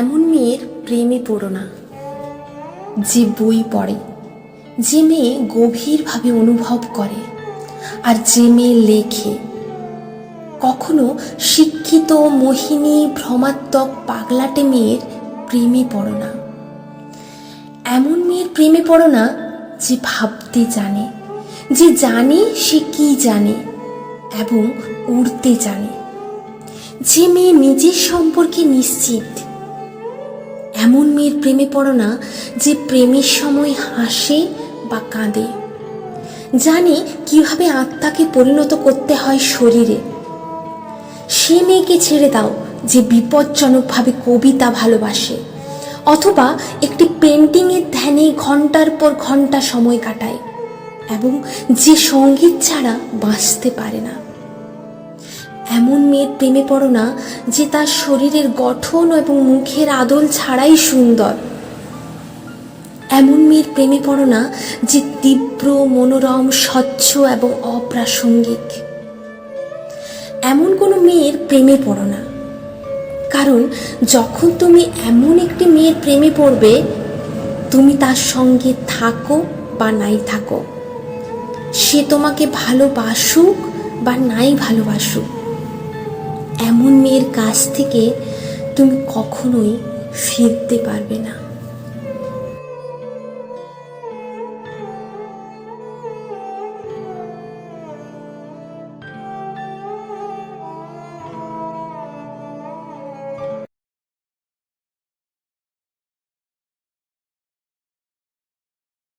এমন মেয়ের প্রেমে পড়ো না যে বই পড়ে, যে মেয়ে গভীরভাবে অনুভব করে, আর যে মেয়ে লেখে। কখনো শিক্ষিত মোহিনী ভ্রমাত্মক পাগলাটে মেয়ের প্রেমে পড়ো না। এমন মেয়ের প্রেমে পড়ো না যে ভাবতে জানে, যে জানে সে কি জানে এবং উড়তে জানে, যে মেয়ে নিজের সম্পর্কে নিশ্চিত। এমন মেয়ের প্রেমে পড়ো না যে প্রেমের সময় হাসে বা কাঁদে, জানে কিভাবে আত্মাকে পরিণত করতে হয় শরীরে। সে মেয়েকে ছেড়ে দাও যে বিপজ্জনকভাবে কবিতা ভালোবাসে, অথবা একটি পেন্টিংয়ের ধ্যানে ঘন্টার পর ঘন্টা সময় কাটায় এবং যে সঙ্গীত ছাড়া বাঁচতে পারে না। এমন মেয়ের প্রেমে পড়ো না যে তার শরীরের গঠন এবং মুখের আদল ছাড়াই সুন্দর। এমন মেয়ের প্রেমে পড়ো না যে তীব্র, মনোরম, স্বচ্ছ এবং অপ্রাসঙ্গিক। এমন কোনো মেয়ের প্রেমে পড়ো না, কারণ যখন তুমি এমন একটি মেয়ের প্রেমে পড়বে, তুমি তার সঙ্গে থাকো বা নাই থাকো, সে তোমাকে ভালোবাসুক বা নাই ভালোবাসুক, এমন মেয়ের কাছ থেকে তুমি কখনোই ফিরতে পারবে না।